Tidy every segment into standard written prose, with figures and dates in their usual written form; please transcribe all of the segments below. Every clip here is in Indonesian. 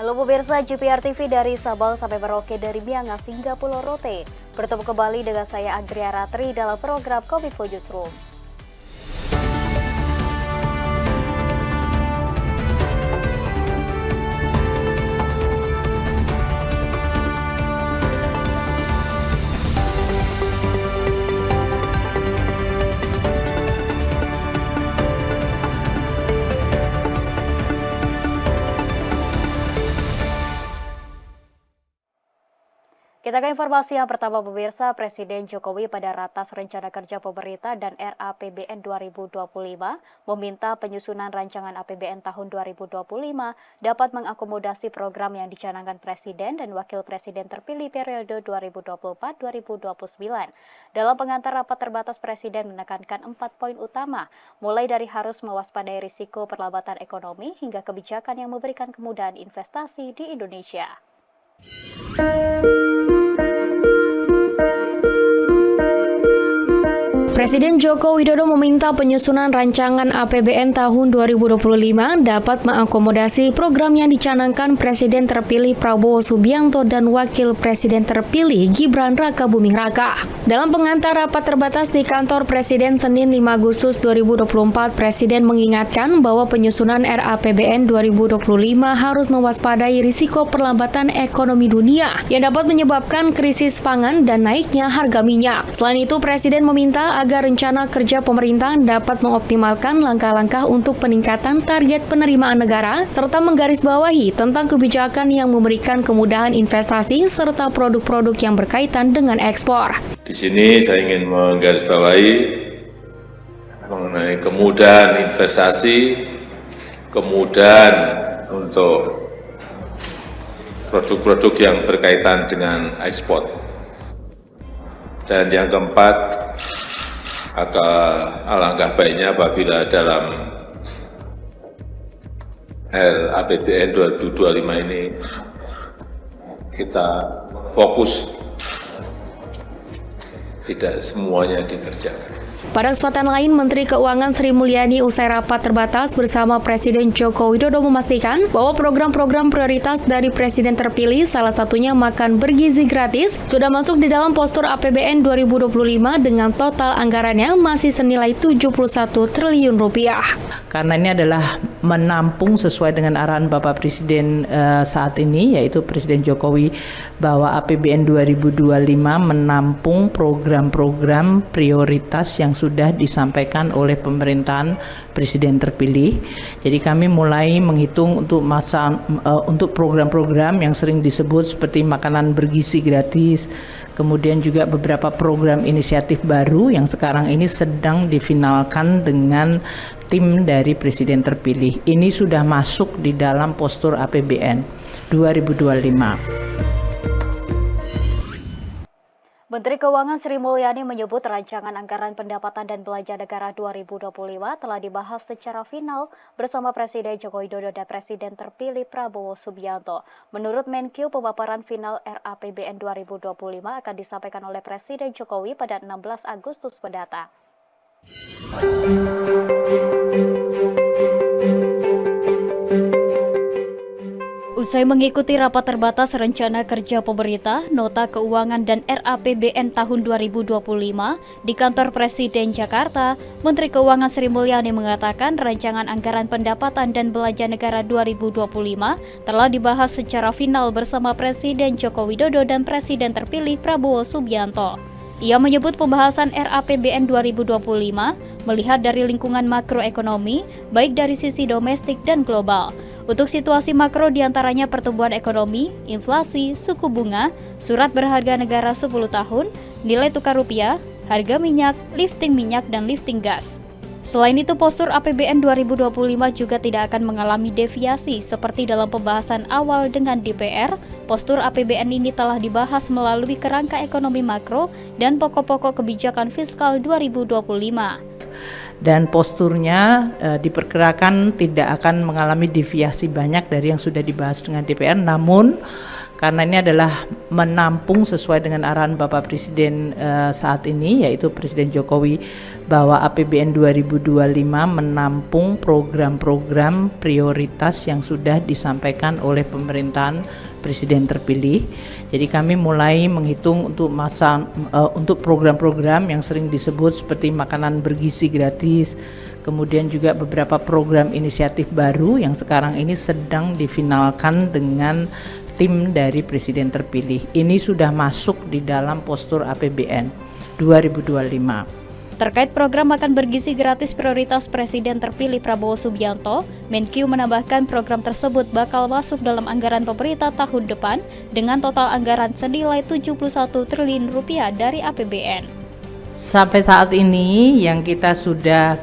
Halo pemirsa GPR TV dari Sabang sampai Merauke, dari Miangas hingga Pulau Rote. Bertemu kembali dengan saya Andrea Ratri dalam program Kominfo Newsroom. Kita ke informasi yang pertama pemirsa, Presiden Jokowi pada Ratas Rencana Kerja Pemerintah dan RAPBN 2025 meminta penyusunan rancangan APBN tahun 2025 dapat mengakomodasi program yang dicanangkan Presiden dan Wakil Presiden terpilih periode 2024-2029. Dalam pengantar rapat terbatas, Presiden menekankan 4 poin utama, mulai dari harus mewaspadai risiko perlambatan ekonomi hingga kebijakan yang memberikan kemudahan investasi di Indonesia. Presiden Joko Widodo meminta penyusunan rancangan APBN tahun 2025 dapat mengakomodasi program yang dicanangkan Presiden terpilih Prabowo Subianto dan Wakil Presiden terpilih Gibran Rakabuming Raka. Dalam pengantar rapat terbatas di kantor Presiden Senin 5 Agustus 2024, Presiden mengingatkan bahwa penyusunan RAPBN 2025 harus mewaspadai risiko perlambatan ekonomi dunia yang dapat menyebabkan krisis pangan dan naiknya harga minyak. Selain itu, Presiden meminta agar rencana kerja pemerintah dapat mengoptimalkan langkah-langkah untuk peningkatan target penerimaan negara serta menggarisbawahi tentang kebijakan yang memberikan kemudahan investasi serta produk-produk yang berkaitan dengan ekspor. Di sini saya ingin menggarisbawahi mengenai kemudahan investasi, kemudahan untuk produk-produk yang berkaitan dengan ekspor. Dan yang keempat, alangkah baiknya apabila dalam RAPBN 2025 ini kita fokus, tidak semuanya dikerjakan. Pada kesempatan lain, Menteri Keuangan Sri Mulyani usai rapat terbatas bersama Presiden Joko Widodo memastikan bahwa program-program prioritas dari Presiden terpilih, salah satunya makan bergizi gratis, sudah masuk di dalam postur APBN 2025 dengan total anggarannya masih senilai 71 triliun rupiah. Karena ini adalah menampung sesuai dengan arahan Bapak Presiden saat ini, yaitu Presiden Jokowi, bahwa APBN 2025 menampung program-program prioritas yang sudah disampaikan oleh pemerintahan Presiden terpilih. Jadi kami mulai menghitung untuk program-program yang sering disebut seperti makanan bergizi gratis, kemudian juga beberapa program inisiatif baru yang sekarang ini sedang difinalkan dengan tim dari Presiden terpilih. Ini sudah masuk di dalam postur APBN 2025. Menteri Keuangan Sri Mulyani menyebut rancangan anggaran pendapatan dan belanja negara 2025 telah dibahas secara final bersama Presiden Joko Widodo dan Presiden terpilih Prabowo Subianto. Menurut Menkyu, pemaparan final RAPBN 2025 akan disampaikan oleh Presiden Jokowi pada 16 Agustus mendatang. Usai mengikuti rapat terbatas rencana kerja pemerintah, nota keuangan dan RAPBN tahun 2025 di kantor Presiden Jakarta, Menteri Keuangan Sri Mulyani mengatakan rancangan anggaran pendapatan dan belanja negara 2025 telah dibahas secara final bersama Presiden Joko Widodo dan Presiden terpilih Prabowo Subianto. Ia menyebut pembahasan RAPBN 2025 melihat dari lingkungan makroekonomi, baik dari sisi domestik dan global. Untuk situasi makro diantaranya pertumbuhan ekonomi, inflasi, suku bunga, surat berharga negara 10 tahun, nilai tukar rupiah, harga minyak, lifting minyak, dan lifting gas. Selain itu, postur APBN 2025 juga tidak akan mengalami deviasi seperti dalam pembahasan awal dengan DPR. Postur APBN ini telah dibahas melalui kerangka ekonomi makro dan pokok-pokok kebijakan fiskal 2025. Dan posturnya diperkirakan tidak akan mengalami deviasi banyak dari yang sudah dibahas dengan DPR, namun karena ini adalah menampung sesuai dengan arahan Bapak Presiden saat ini, yaitu Presiden Jokowi, bahwa APBN 2025 menampung program-program prioritas yang sudah disampaikan oleh pemerintahan Presiden terpilih. Jadi kami mulai menghitung untuk program-program yang sering disebut seperti makanan bergizi gratis, kemudian juga beberapa program inisiatif baru yang sekarang ini sedang difinalkan dengan tim dari Presiden terpilih. Ini sudah masuk di dalam postur APBN 2025. Terkait program makan bergizi gratis prioritas Presiden terpilih Prabowo Subianto, Menkyu menambahkan program tersebut bakal masuk dalam anggaran pemerintah tahun depan dengan total anggaran senilai 71 triliun rupiah dari APBN. Sampai saat ini yang kita sudah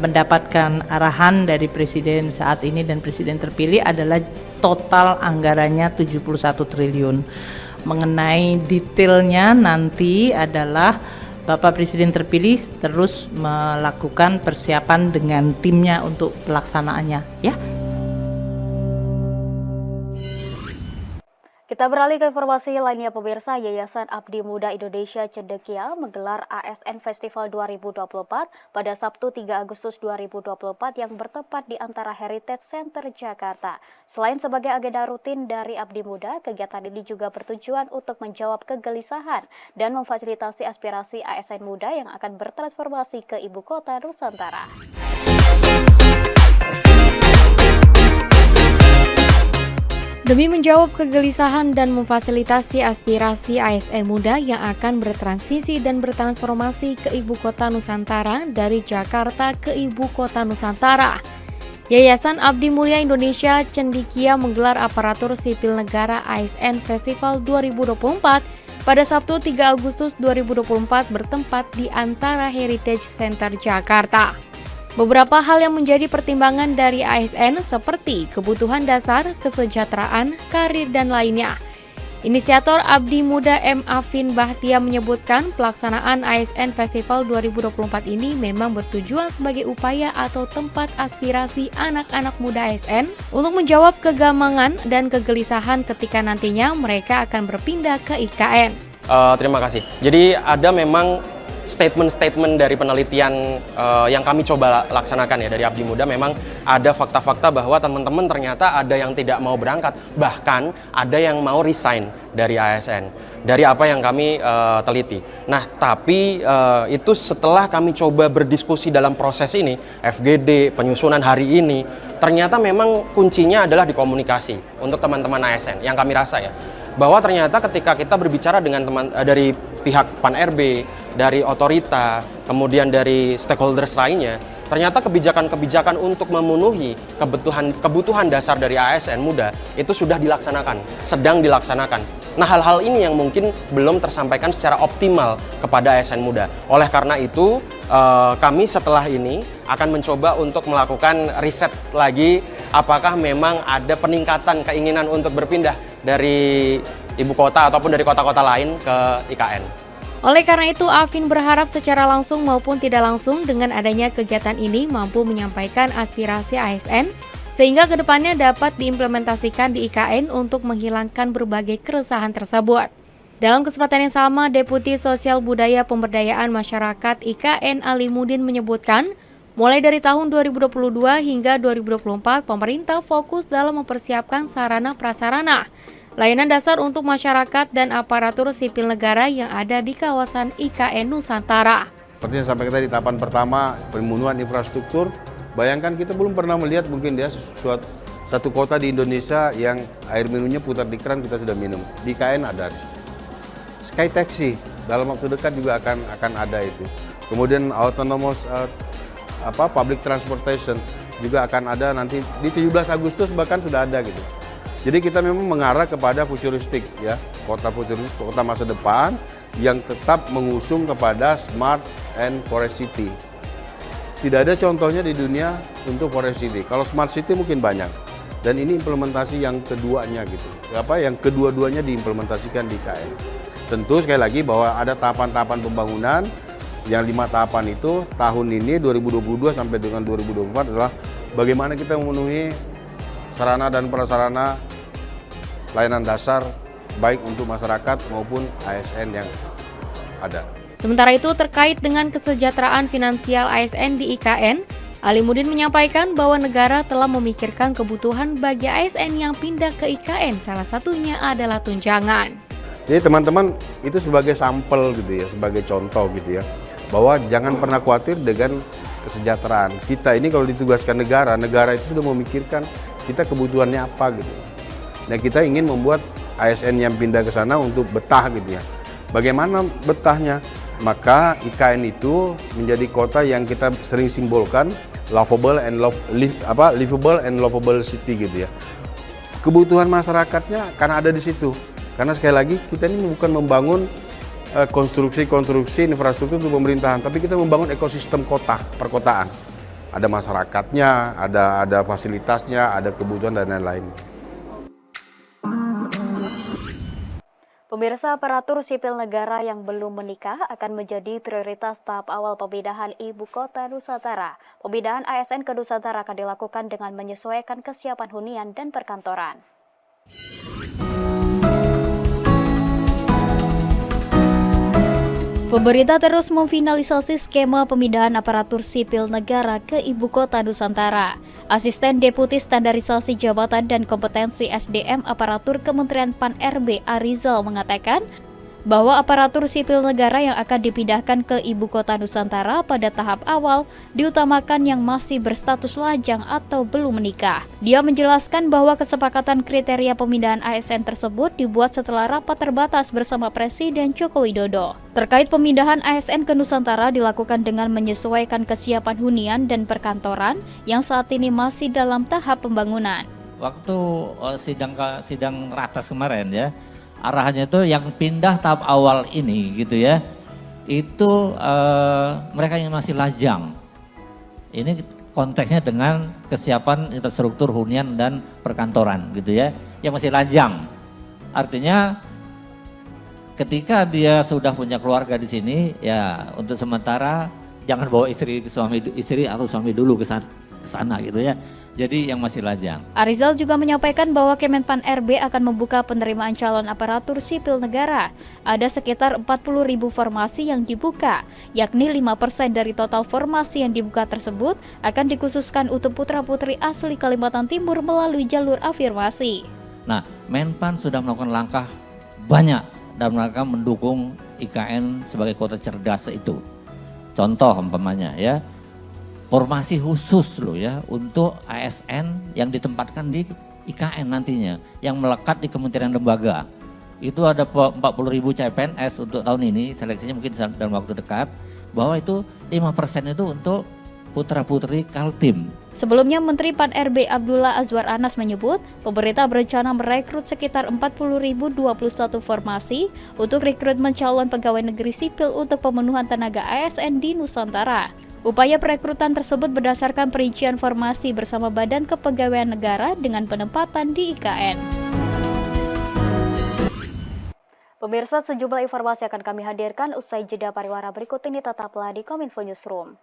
mendapatkan arahan dari Presiden saat ini dan Presiden terpilih adalah total anggarannya 71 triliun. Mengenai detailnya nanti adalah Bapak Presiden terpilih terus melakukan persiapan dengan timnya untuk pelaksanaannya, ya. Kita beralih ke informasi lainnya pemirsa. Yayasan Abdi Muda Indonesia Cendekia menggelar ASN Festival 2024 pada Sabtu 3 Agustus 2024 yang bertepat di antara Heritage Center Jakarta. Selain sebagai agenda rutin dari Abdi Muda, kegiatan ini juga bertujuan untuk menjawab kegelisahan dan memfasilitasi aspirasi ASN muda yang akan bertransformasi ke ibu kota Nusantara. Demi menjawab kegelisahan dan memfasilitasi aspirasi ASN muda yang akan bertransisi dan bertransformasi ke Ibu Kota Nusantara dari Jakarta ke Ibu Kota Nusantara, Yayasan Abdi Mulia Indonesia Cendekia menggelar aparatur sipil negara ASN Festival 2024 pada Sabtu 3 Agustus 2024 bertempat di antara Heritage Center Jakarta. Beberapa hal yang menjadi pertimbangan dari ASN seperti kebutuhan dasar, kesejahteraan, karir, dan lainnya. Inisiator Abdi Muda M. Afin Bahtia menyebutkan pelaksanaan ASN Festival 2024 ini memang bertujuan sebagai upaya atau tempat aspirasi anak-anak muda ASN untuk menjawab kegamangan dan kegelisahan ketika nantinya mereka akan berpindah ke IKN. Terima kasih. Jadi ada memang statement-statement dari penelitian yang kami coba laksanakan ya dari Abdi Muda, memang ada fakta-fakta bahwa teman-teman ternyata ada yang tidak mau berangkat, bahkan ada yang mau resign dari ASN, dari apa yang kami teliti. Nah, tapi itu setelah kami coba berdiskusi dalam proses ini, FGD, penyusunan hari ini, ternyata memang kuncinya adalah di komunikasi untuk teman-teman ASN, yang kami rasa ya, bahwa ternyata ketika kita berbicara dengan teman dari pihak Pan-RB, dari otorita, kemudian dari stakeholders lainnya, ternyata kebijakan-kebijakan untuk memenuhi kebutuhan dasar dari ASN muda itu sudah dilaksanakan, sedang dilaksanakan. Nah, hal-hal ini yang mungkin belum tersampaikan secara optimal kepada ASN muda. Oleh karena itu, kami setelah ini akan mencoba untuk melakukan riset lagi apakah memang ada peningkatan keinginan untuk berpindah dari ibu kota ataupun dari kota-kota lain ke IKN. Oleh karena itu, Afin berharap secara langsung maupun tidak langsung dengan adanya kegiatan ini mampu menyampaikan aspirasi ASN sehingga kedepannya dapat diimplementasikan di IKN untuk menghilangkan berbagai keresahan tersebut. Dalam kesempatan yang sama, Deputi Sosial Budaya Pemberdayaan Masyarakat IKN Alimudin menyebutkan, mulai dari tahun 2022 hingga 2024, pemerintah fokus dalam mempersiapkan sarana-prasarana layanan dasar untuk masyarakat dan aparatur sipil negara yang ada di kawasan IKN Nusantara. Seperti yang sampaikan tadi, tahapan pertama pembunuhan infrastruktur. Bayangkan kita belum pernah melihat mungkin ya satu kota di Indonesia yang air minumnya putar di keran kita sudah minum. Di IKN ada. Sky Taxi dalam waktu dekat juga akan ada itu. Kemudian autonomous public transportation juga akan ada nanti di 17 Agustus bahkan sudah ada gitu. Jadi kita memang mengarah kepada futuristik ya, kota futuristik, kota masa depan yang tetap mengusung kepada smart and forest city. Tidak ada contohnya di dunia untuk forest city. Kalau smart city mungkin banyak. Dan ini implementasi yang keduanya gitu. Yang kedua-duanya diimplementasikan di IKN. Tentu sekali lagi bahwa ada tahapan-tahapan pembangunan yang 5 tahapan itu tahun ini 2022 sampai dengan 2024 adalah bagaimana kita memenuhi sarana dan prasarana layanan dasar baik untuk masyarakat maupun ASN yang ada. Sementara itu terkait dengan kesejahteraan finansial ASN di IKN, Alimuddin menyampaikan bahwa negara telah memikirkan kebutuhan bagi ASN yang pindah ke IKN, salah satunya adalah tunjangan. Jadi teman-teman itu sebagai sampel gitu ya, sebagai contoh gitu ya, bahwa jangan pernah khawatir dengan kesejahteraan. Kita ini kalau ditugaskan negara itu sudah memikirkan kita kebutuhannya apa gitu. Nah kita ingin membuat ASN yang pindah ke sana untuk betah gitu ya. Bagaimana betahnya? Maka IKN itu menjadi kota yang kita sering simbolkan livable and lovable city gitu ya. Kebutuhan masyarakatnya karena ada di situ. Karena sekali lagi kita ini bukan membangun konstruksi infrastruktur untuk pemerintahan, tapi kita membangun ekosistem kota, perkotaan. Ada masyarakatnya, ada fasilitasnya, ada kebutuhan dan lain-lain. Pemirsa, aparatur sipil negara yang belum menikah akan menjadi prioritas tahap awal pemindahan ibu kota Nusantara. Pemindahan ASN ke Nusantara akan dilakukan dengan menyesuaikan kesiapan hunian dan perkantoran. Pemerintah terus memfinalisasi skema pemindahan aparatur sipil negara ke ibu kota Nusantara. Asisten Deputi Standarisasi Jabatan dan Kompetensi SDM Aparatur Kementerian Pan-RB Arizal mengatakan bahwa aparatur sipil negara yang akan dipindahkan ke ibu kota Nusantara pada tahap awal diutamakan yang masih berstatus lajang atau belum menikah. Dia menjelaskan bahwa kesepakatan kriteria pemindahan ASN tersebut dibuat setelah rapat terbatas bersama Presiden Joko Widodo. Terkait pemindahan ASN ke Nusantara dilakukan dengan menyesuaikan kesiapan hunian dan perkantoran yang saat ini masih dalam tahap pembangunan. Waktu sidang ratas kemarin ya, arahannya itu yang pindah tahap awal ini gitu ya, itu mereka yang masih lajang. Ini konteksnya dengan kesiapan infrastruktur hunian dan perkantoran gitu ya, yang masih lajang. Artinya ketika dia sudah punya keluarga di sini, ya untuk sementara jangan bawa istri atau suami dulu ke sana gitu ya. Jadi yang masih lajang. Arizal juga menyampaikan bahwa Kemenpan RB akan membuka penerimaan calon aparatur sipil negara. Ada sekitar 40.000 formasi yang dibuka, yakni 5% dari total formasi yang dibuka tersebut akan dikhususkan untuk putra-putri asli Kalimantan Timur melalui jalur afirmasi. Nah, Menpan sudah melakukan langkah banyak dalam rangka mendukung IKN sebagai kota cerdas itu. Contoh umpamanya ya, formasi khusus loh ya untuk ASN yang ditempatkan di IKN nantinya, yang melekat di kementerian lembaga. Itu ada 40.000 CPNS untuk tahun ini, seleksinya mungkin dalam waktu dekat, bahwa itu 5% itu untuk putra-putri Kaltim. Sebelumnya Menteri Pan-RB Abdullah Azwar Anas menyebut, pemerintah berencana merekrut sekitar 40.021 formasi untuk rekrutmen calon pegawai negeri sipil untuk pemenuhan tenaga ASN di Nusantara. Upaya perekrutan tersebut berdasarkan perincian formasi bersama Badan Kepegawaian Negara dengan penempatan di IKN. Pemirsa, sejumlah informasi akan kami hadirkan usai jeda pariwara berikut ini, tetaplah di Kominfo Newsroom.